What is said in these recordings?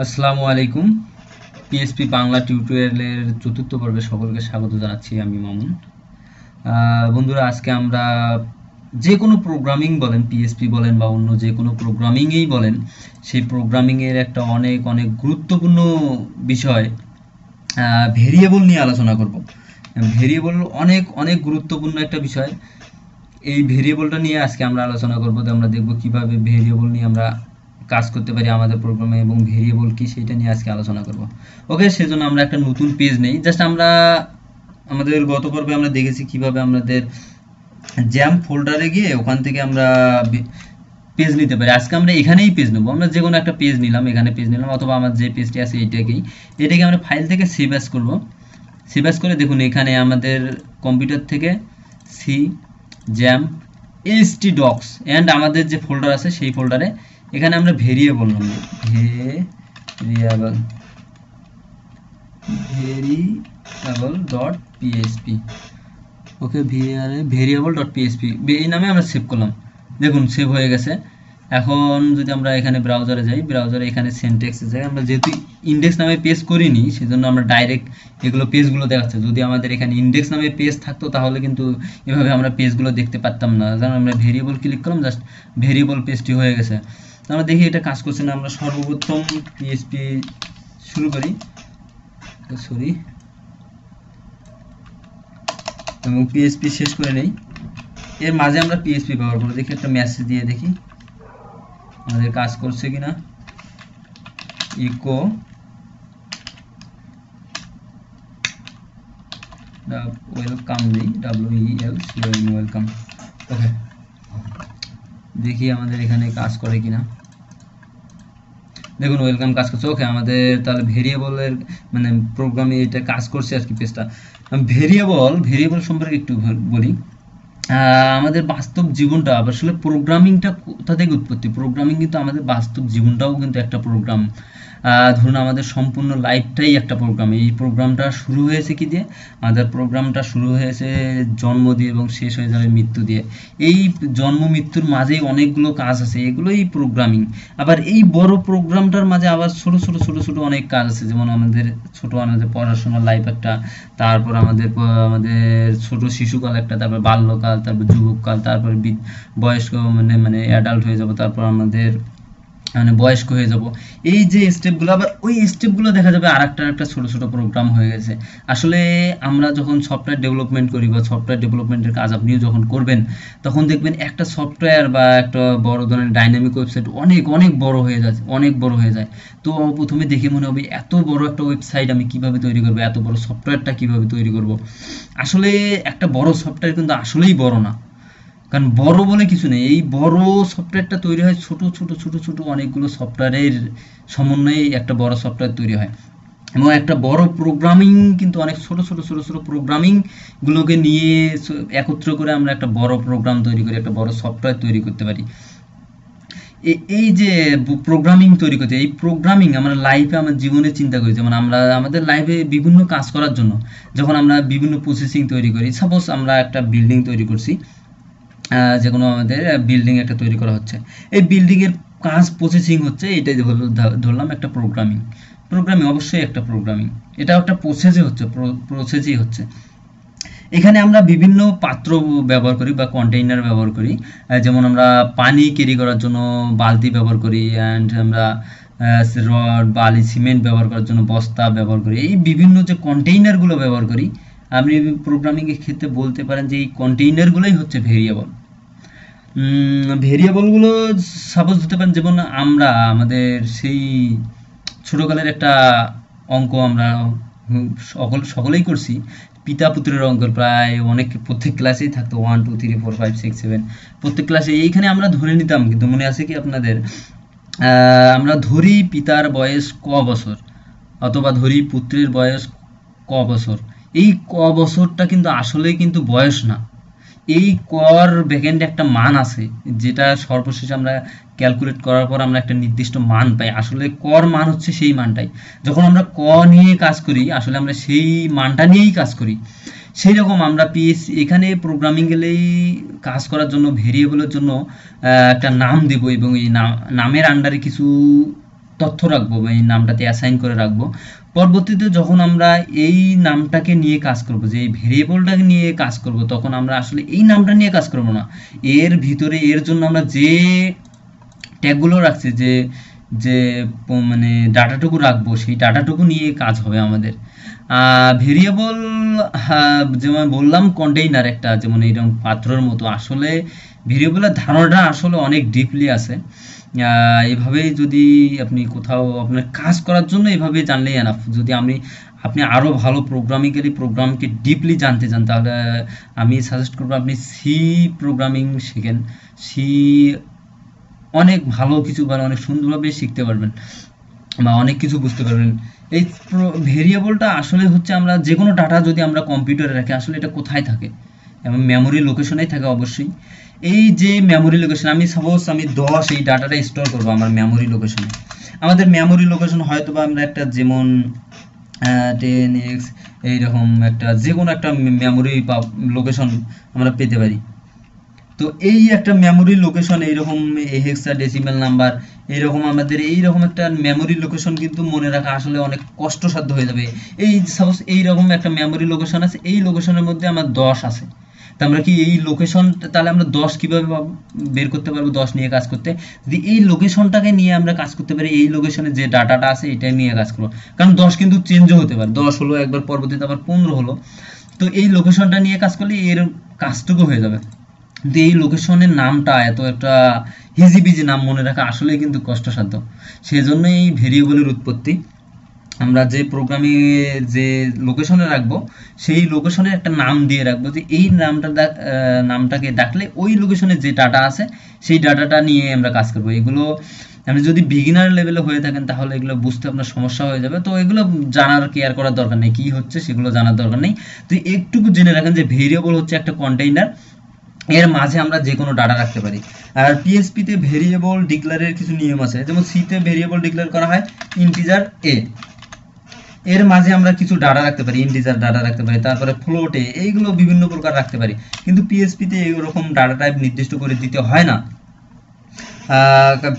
আসসালামু আলাইকুম। পিএসপি বাংলা টিউটোরিয়ালের চতুর্থ পর্বে সকলকে স্বাগত জানাচ্ছি। আমি মামুন। বন্ধুরা, আজকে আমরা যে কোনো প্রোগ্রামিং বলেন, পিএসপি বলেন বা অন্য যে কোনো প্রোগ্রামিংয়েই বলেন, সেই প্রোগ্রামিংয়ের একটা অনেক অনেক গুরুত্বপূর্ণ বিষয় ভেরিয়েবল নিয়ে আলোচনা করব। ভেরিয়েবল অনেক অনেক গুরুত্বপূর্ণ একটা বিষয়। এই ভেরিয়েবলটা নিয়ে আজকে আমরা আলোচনা করব। তো আমরা দেখব কিভাবে ভেরিয়েবল নিয়ে আমরা কাজ করতে পারি আমাদের প্রোগ্রামে এবং ভেরিয়েবল কি সেটা নিয়ে আজকে আলোচনা করব। ওকে, সেজন্য আমরা একটা নতুন পেজ নেই। জাস্ট আমরা আমাদের গত পর্বে আমরা দেখেছি কিভাবে আমাদের জ্যাম ফোল্ডারে গিয়ে ওখান থেকে আমরা পেজ নিতে পারি। আজকে আমরা এখানেই পেজ নেব। আমরা যে কোনো একটা পেজ নিলাম, এখানে পেজ নিলাম, অথবা আমার যে পেজটি আছে এটাকে আমরা ফাইল থেকে সেভ অ্যাজ করব। সেভ অ্যাজ করে দেখুন এখানে আমাদের কম্পিউটার থেকে সি জ্যাম htdocs অ্যান্ড আমাদের যে ফোল্ডার আছে সেই ফোল্ডারে এখানে আমরা ভেরিয়েবল নেব। Variable dot PSP. Okay, variable dot PSP এই নামে আমরা সেভ করলাম। দেখুন সেভ হয়ে গেছে। এখন যদি আমরা এখানে ব্রাউজারে যাই, ব্রাউজারে এখানে সিনট্যাক্সে যাই, আমরা যেহেতু ইন্ডেক্স নামে পেজ করিনি সেজন্য আমরা ডাইরেক্ট এগুলো পেজগুলো দেখাচ্ছে। যদি আমাদের এখানে ইন্ডেক্স নামে পেজ থাকতো তাহলে কিন্তু এভাবে আমরা পেজগুলো দেখতে পারতাম না। যেমন আমরা ভেরিয়েবল ক্লিক করলাম, জাস্ট ভেরিয়েবল পেজটি হয়ে গেছে। তো আমরা দেখি এটা কাজ করছে না। আমরা সর্বপ্রথম পিএসপি শুরু করি, সরি, এবং পিএসপি শেষ করে নেই। এর মাঝে আমরা পিএসপি ব্যবহার করবো। দেখি একটা মেসেজ দিয়ে দেখি আমাদের কাজ করছে কিনা। ইকো ওয়েলকাম দিই, WELCOM, ওয়েলকাম। ওকে, দেখি আমাদের এখানে কাজ করে কিনা। দেখুন ওয়েলকাম কাজ করছে। ওকে, আমাদের তাহলে ভেরিয়েবলের মানে প্রোগ্রামে এটা কাজ করছে আর কি পেজটা। ভেরিয়েবল সম্পর্কে একটু বলি। আমাদের বাস্তব জীবনটা আসলে প্রোগ্রামিংটা কোথা থেকে উৎপত্তি। প্রোগ্রামিং কিন্তু আমাদের বাস্তব জীবনটাও কিন্তু একটা প্রোগ্রাম। ধরুন আমাদের সম্পূর্ণ লাইফটাই একটা প্রোগ্রাম। এই প্রোগ্রামটা শুরু হয়েছে কি দিয়ে? আমাদের প্রোগ্রামটা শুরু হয়েছে জন্ম দিয়ে এবং শেষ হয়ে যাবে মৃত্যু দিয়ে। এই জন্ম মৃত্যুর মাঝেই অনেকগুলো কাজ আছে, এগুলোই প্রোগ্রামিং। আবার এই বড় প্রোগ্রামটার মাঝে আবার ছোট ছোট ছোট ছোট অনেক কাজ আছে। যেমন আমাদের আমাদের পড়াশোনার লাইফ একটা, তারপর আমাদের ছোট শিশুকাল একটা, তারপর বাল্যকাল, তারপর যুবককাল, তারপর বয়স্ক মানে অ্যাডাল্ট হয়ে যাব, তারপর আমাদের মানে বয়স্ক হয়ে যাব। এই যে স্টেপগুলো, আবার ওই স্টেপগুলো দেখা যাবে আরেকটা ছোট ছোট প্রোগ্রাম হয়ে গেছে। আসলে আমরা যখন সফটওয়্যার ডেভেলপমেন্ট করি বা সফটওয়্যার ডেভেলপমেন্টের কাজ আপনিও যখন করবেন, তখন দেখবেন একটা সফটওয়্যার বা একটা বড় ধরনের ডাইনামিক ওয়েবসাইট অনেক অনেক বড় হয়ে যায়, অনেক বড় হয়ে যায়। তো প্রথমে দেখে মনে হবে এত বড় একটা ওয়েবসাইট আমি কিভাবে তৈরি করবো, এত বড় সফটওয়্যারটা কিভাবে তৈরি করব। আসলে একটা বড় সফটওয়্যার কিন্তু আসলেই বড় না, কারণ বড় বলে কিছু নেই। এই বড় সফটওয়্যারটা তৈরি হয় ছোট ছোট ছোট ছোট অনেকগুলো সফটওয়্যারের সমন্বয়ে একটা বড় সফটওয়্যার তৈরি হয়। এবং একটা বড় প্রোগ্রামিং কিন্তু অনেক ছোট ছোট ছোট ছোট প্রোগ্রামিং গুলোকে নিয়ে একত্র করে আমরা একটা বড় প্রোগ্রাম তৈরি করি, একটা বড় সফটওয়্যার তৈরি করতে পারি। এই যে প্রোগ্রামিং তৈরি করতে, এই প্রোগ্রামিং আমরা লাইফে আমার জীবনে চিন্তা করি। যেমন আমরা আমাদের লাইফে বিভিন্ন কাজ করার জন্য যখন আমরা বিভিন্ন প্রসেসিং তৈরি করি, সাপোজ আমরা একটা বিল্ডিং তৈরি করছি, যে কোনো আমাদের বিল্ডিং একটা তৈরি করা হচ্ছে, এই বিল্ডিংয়ের কাজ প্রসেসিং হচ্ছে, এটাই ধরলাম একটা প্রোগ্রামিং। অবশ্যই একটা প্রোগ্রামিং, এটাও একটা প্রসেসই হচ্ছে। এখানে আমরা বিভিন্ন পাত্র ব্যবহার করি বা কন্টেইনার ব্যবহার করি। যেমন আমরা পানি ক্যারি করার জন্য বালতি ব্যবহার করি, অ্যান্ড আমরা রড, বালি, সিমেন্ট ব্যবহার করার জন্য বস্তা ব্যবহার করি। এই বিভিন্ন যে কন্টেইনারগুলো ব্যবহার করি, আপনি প্রোগ্রামিংয়ের ক্ষেত্রে বলতে পারেন যে এই কন্টেইনারগুলোই হচ্ছে ভেরিয়েবল। ভেরিয়েবলগুলো সাপোজ হতে পারেন, যেমন আমরা আমাদের সেই ছোটকালের একটা অঙ্ক আমরা সকলেই করছি, পিতা পুত্রের অঙ্ক, প্রায় অনেক প্রত্যেক ক্লাসেই থাকতো 1 2 3 4 5 6 7 প্রত্যেক ক্লাসে। এইখানে আমরা ধরে নিতাম, কিন্তু মনে আছে কি আপনাদের, আমরা ধরি পিতার বয়স ক বছর, অথবা ধরি পুত্রের বয়স ক বছর। এই ক বছরটা কিন্তু আসলেই কিন্তু বয়স না। এই কর ব্যাকএন্ডে একটা মান আছে, যেটা সর্বশেষ আমরা ক্যালকুলেট করার পর আমরা একটা নির্দিষ্ট মান পাই। আসলে কর মান হচ্ছে সেই মানটাই। যখন আমরা ক নিয়ে কাজ করি, আসলে আমরা সেই মানটা নিয়েই কাজ করি। সেই রকম আমরা এখানে প্রোগ্রামিং গেলেই কাজ করার জন্য ভেরিয়েবলের জন্য একটা নাম দেব, এবং এই নামের আন্ডারে কিছু তথ্য রাখবো বা এই নামটাতে অ্যাসাইন করে রাখবো। পরবর্তীতে যখন আমরা এই নামটাকে নিয়ে কাজ করব, যে এই ভেরিয়েবলটাকে নিয়ে কাজ করব, তখন আমরা আসলে এই নামটা নিয়ে কাজ করব না, এর ভিতরে এর জন্য আমরা যে ট্যাগগুলো রাখছি, যে যে মানে ডাটাটুকু রাখবো, সেই ডাটাটুকু নিয়ে কাজ হবে আমাদের। ভেরিয়েবল যেমন বললাম কন্টেইনার একটা, যেমন এইরকম পাত্রের মতো, আসলে ভেরিয়েবলের ধারণাটা আসলে অনেক ডিপলি আছে। এভাবেই যদি আপনি কোথাও আপনার কাজ করার জন্য এভাবে জানলেই এনাফ। যদি আপনি আরও ভালো প্রোগ্রামকে ডিপলি জানতে চান, তাহলে আমি সাজেস্ট করবো আপনি সি প্রোগ্রামিং শেখেন। সি অনেক ভালো কিছু, মানে অনেক সুন্দরভাবে শিখতে পারবেন বা অনেক কিছু বুঝতে পারবেন। এই ভেরিয়েবলটা আসলে হচ্ছে, আমরা যে কোনো ডাটা যদি আমরা কম্পিউটারে রাখি, আসলে এটা কোথায় থাকে, এবং মেমোরি লোকেশনেই থাকে অবশ্যই। এই যে মেমোরি লোকেশন, সাপোজ আমি 10 এই ডাটাটা স্টোর করবো আমার মেমোরি লোকেশনে। আমাদের মেমোরি লোকেশন হয়তো বা আমরা একটা যেমন 10x এইরকম একটা যে কোনো একটা মেমোরি লোকেশন আমরা পেতে পারি। তো এই একটা মেমোরি লোকেশন এইরকম হেক্সাডেসিমাল নাম্বার, এইরকম আমাদের এইরকম একটা মেমোরি লোকেশন কিন্তু মনে রাখা আসলে অনেক কষ্টসাধ্য হয়ে যাবে। এই সাপোজ এইরকম একটা মেমোরি লোকেশন আছে, এই লোকেশনের মধ্যে আমার 10 আছে, তা আমরা কি এই লোকেশন, তাহলে আমরা 10 কিভাবে বের করতে পারবো 10 নিয়ে কাজ করতে? যদি এই লোকেশনটাকে নিয়ে আমরা কাজ করতে পারি, এই লোকেশনে যে ডাটাটা আছে এটা নিয়ে কাজ করবো, কারণ 10 কিন্তু চেঞ্জও হতে পারে, 10 হলো একবার, পরবর্তীতে আবার 15 হলো। তো এই লোকেশনটা নিয়ে কাজ করলে এর কাজটুকু হয়ে যাবে। কিন্তু এই লোকেশনের নামটা এত একটা হিজিবিজি নাম মনে রাখা আসলে কিন্তু কষ্টসাধ্য। সেজন্য এই ভেরিয়েবলের উৎপত্তি। আমরা যে প্রোগ্রামে যে লোকেশনে রাখবো, সেই লোকেশনের একটা নাম দিয়ে রাখবো, যে এই নামটাকে ডাকলে ওই লোকেশনে যে ডাটা আছে সেই ডাটাটা নিয়ে আমরা কাজ করবো। এগুলো আপনি যদি বিগিনার লেভেলে হয়ে থাকেন, তাহলে এগুলো বুঝতে আপনার সমস্যা হয়ে যাবে। তো এগুলো জানার, কেয়ার করার দরকার নেই, কি হচ্ছে সেগুলো জানার দরকার নেই। তো একটুকু জেনে রাখেন যে ভেরিয়েবল হচ্ছে একটা কন্টেইনার, এর মাঝে আমরা যে কোনো ডাটা রাখতে পারি। আর পিএসপি তে ভেরিয়েবল ডিক্লেয়ারের কিছু নিয়ম আছে, যেমন সি তে ভেরিয়েবল ডিক্লেয়ার করা হয় ইন্টিজার এ, এর মাঝে আমরা কিছু ডাটা রাখতে পারি, ইন্টিজার ডাটা রাখতে পারি, তারপরে ফ্লোটে, এইগুলো বিভিন্ন প্রকার রাখতে পারি। কিন্তু পিএসপি তে এরকম ডাটা টাইপ নির্দিষ্ট করে দিতে হয় না।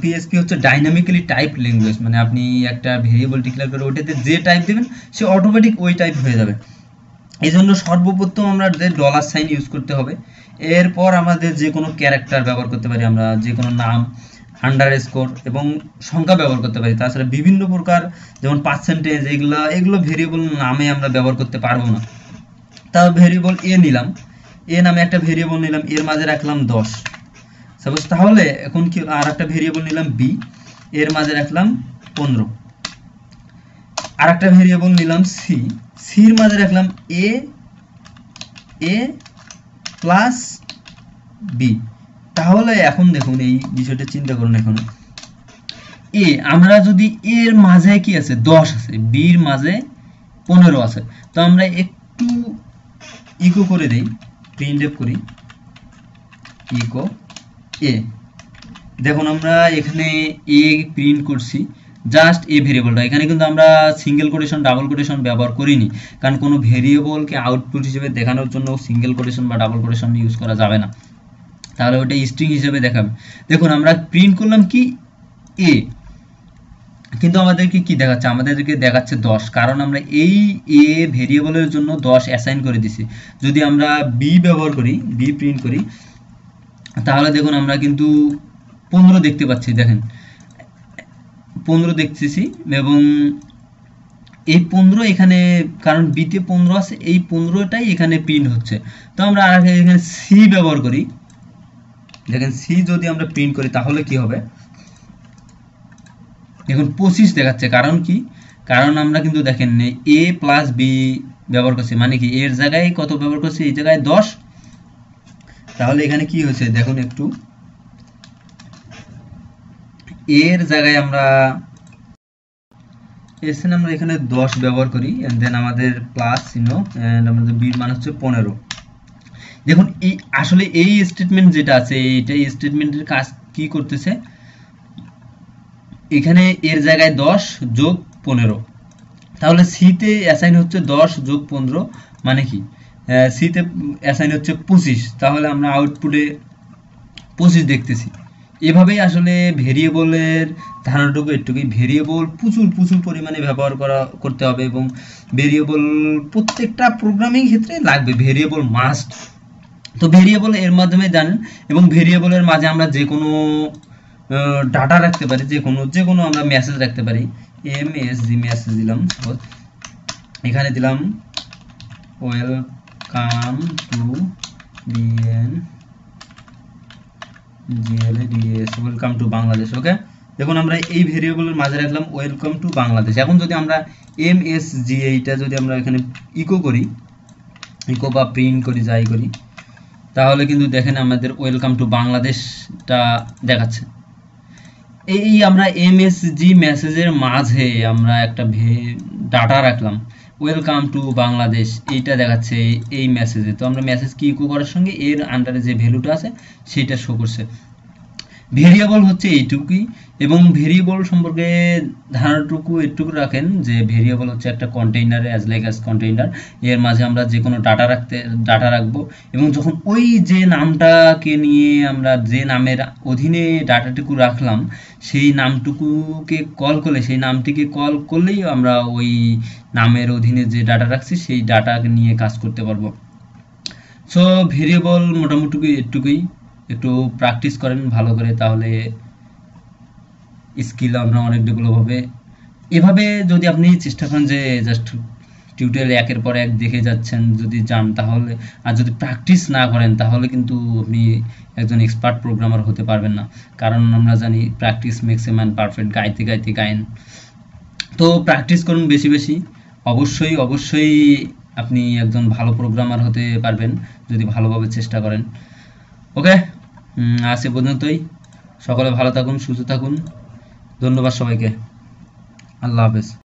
পিএসপি হচ্ছে ডাইনামিক্যালি টাইপ ল্যাঙ্গুয়েজ, মানে আপনি একটা ভেরিয়েবল ডিক্লেয়ার করে ওটাতে যে টাইপ দেবেন সে অটোমেটিক ওই টাইপ হয়ে যাবে। এই জন্য সর্বপ্রথম আমাদের ডলার সাইন ইউজ করতে হবে। এরপর আমাদের যে কোনো ক্যারেক্টার ব্যবহার করতে পারি, আমরা যে কোনো নাম, আন্ডারস্কোর এবং সংখ্যা ব্যবহার করতে পারি। তাছাড়া বিভিন্ন প্রকার যেমন পার্সেন্টেজ, এগুলো ভেরিয়েবল নামে আমরা ব্যবহার করতে পারবো না। তাও ভেরিয়েবল এ নিলাম, এ নামে একটা ভেরিয়েবল নিলাম, এর মাঝে রাখলাম 10 সাপোজ। তাহলে এখন কি, আর একটা ভেরিয়েবল নিলাম বি, এর মাঝে রাখলাম 15। আর একটা ভেরিয়েবল নিলাম সি, সির মাঝে রাখলাম এ প্লাস বি। তাহলে এখন দেখুন এই বিষয়টা চিন্তা করুন, এখন এ, আমরা যদি এর মাঝে কি আছে 10 আছে, বির মাঝে 15 আছে, তো আমরা একটু ইকো করে দেই, প্রিন্টএফ করি ইকো এ। দেখুন আমরা এখানে এ প্রিন্ট করছি, জাস্ট এ ভেরিয়েবলটা। এখানে কিন্তু আমরা সিঙ্গেল কোটেশন, ডাবল কোটেশন ব্যবহার করিনি, কারণ কোনো ভেরিয়েবলকে আউটপুট হিসেবে দেখানোর জন্য সিঙ্গেল কোটেশন বা ডাবল কোটেশন ইউজ করা যাবে না, তাহলে ওটা স্ট্রিং হিসেবে দেখাবে। দেখুন আমরা প্রিন্ট করলাম কি এ, কিন্তু আমাদেরকে কি দেখাচ্ছে, আমাদেরকে দেখাচ্ছে 10, কারণ আমরা এই এ ভেরিয়েবলের জন্য 10 অ্যাসাইন করে দিছি। যদি আমরা বি ব্যবহার করি, বি প্রিন্ট করি, তাহলে দেখুন আমরা কিন্তু 15 দেখতে পাচ্ছি। দেখেন 15 দেখতেছি, এবং এই 15 এখানে, কারণ বিতে 15 আছে, এই 15টাই এখানে প্রিন্ট হচ্ছে। তো আমরা আর এখানে সি ব্যবহার করি, দেখেন সি যদি আমরা প্রিন্ট করি তাহলে কি হবে, দেখুন 25 দেখাচ্ছে। কারণ কি, কারণ আমরা কিন্তু দেখেন এ প্লাস বি ব্যবহার করছি, মানে কি এর জায়গায় কত ব্যবহার করছি, এই জায়গায় 10। তাহলে এখানে কি হয়েছে দেখুন একটু, এর জায়গায় আমরা আমরা এখানে 10 ব্যবহার করি, এন্ড দেন আমাদের প্লাস চিহ্ন, এন্ড আমাদের বি মান হচ্ছে 15। দেখুন এই আসলে এই স্টেটমেন্ট যেটা আছে, এইটা স্টেটমেন্টের কাজ কি করতেছে, এখানে এর জায়গায় 10 যোগ 15, তাহলে সি তে অ্যাসাইন হচ্ছে 10 যোগ 15, মানে কি সি তে অ্যাসাইন হচ্ছে 25। তাহলে আমরা আউটপুটে 25 দেখতেছি। এভাবেই আসলে ভেরিয়েবলের ধারণাটুকু এটুকুই। ভেরিয়েবল প্রচুর পরিমাণে ব্যবহার করতে হবে, এবং ভেরিয়েবল প্রত্যেকটা প্রোগ্রামিং ক্ষেত্রে লাগবে, ভেরিয়েবল মাস্ট। তো ভেরিয়েবল এর মাধ্যমে জানেন, এবং ভেরিয়েবলের মাঝে আমরা যে কোনো ডাটা রাখতে পারি, যে কোনো আমরা মেসেজ রাখতে পারি। এমএসজি মেসেজ দিলাম, এখানে দিলাম welcome to BNGLADS, welcome to Bangladesh. Okay, দেখুন আমরা এই ভেরিয়েবলের মাঝে রাখলাম ওয়েলকাম টু বাংলাদেশ। এখন যদি আমরা এমএসজি এইটা যদি আমরা এখানে ইকো করি, ইকো বা প্রিন্ট করি, যাই করি, তাহলে কিন্তু দেখেন আমাদের ওয়েলকাম টু বাংলাদেশটা দেখাচ্ছে। এই আমরা এমএসজি মেসেজের মাঝে আমরা একটা ডাটা রাখলাম, ওয়েলকাম টু বাংলাদেশ, এইটা দেখাচ্ছে এই মেসেজে। তো আমরা মেসেজ কি ইকো করার সঙ্গে এর আন্ডারে যে ভ্যালুটা আছে সেটা শো করছে। ভেরিয়েবল হচ্ছে এইটুকুই, এবং ভেরিয়েবল সম্পর্কে ধারণাটুকু এটুকু রাখেন যে ভেরিয়েবল হচ্ছে একটা container, as like as container. এর মাঝে আমরা যে কোনো ডাটা রাখবো, এবং যখন ওই যে নামটাকে নিয়ে আমরা যে নামের অধীনে ডাটাটুকু রাখলাম সেই নামটুকুকে কল করলে, সেই নামটিকে কল করলেই আমরা ওই নামের অধীনে যে ডাটা রাখছি সেই ডাটাকে নিয়ে কাজ করতে পারবো। সো ভেরিয়েবল মোটামুটি এটুকুই, একটু প্র্যাকটিস করেন ভালো করে, তাহলে স্কিল আপনার অনেক ডেভেলপ হবে। এভাবে যদি আপনি চেষ্টা করেন যে জাস্ট টিউটোরিয়াল একের পর এক দেখে যাচ্ছেন, যদি যান তাহলে, আর যদি প্র্যাকটিস না করেন তাহলে কিন্তু আপনি একজন এক্সপার্ট প্রোগ্রামার হতে পারবেন না। কারণ আমরা জানি practice makes a man perfect, গাইতে গাইতে গায়েন। তো প্র্যাকটিস করুন বেশি বেশি, অবশ্যই আপনি একজন ভালো প্রোগ্রামার হতে পারবেন যদি ভালোভাবে চেষ্টা করেন। ওকে, আজ এ পর্যন্তই। সকলে ভালো থাকুন, সুস্থ থাকুন। ধন্যবাদ সবাইকে। আল্লাহ হাফেজ।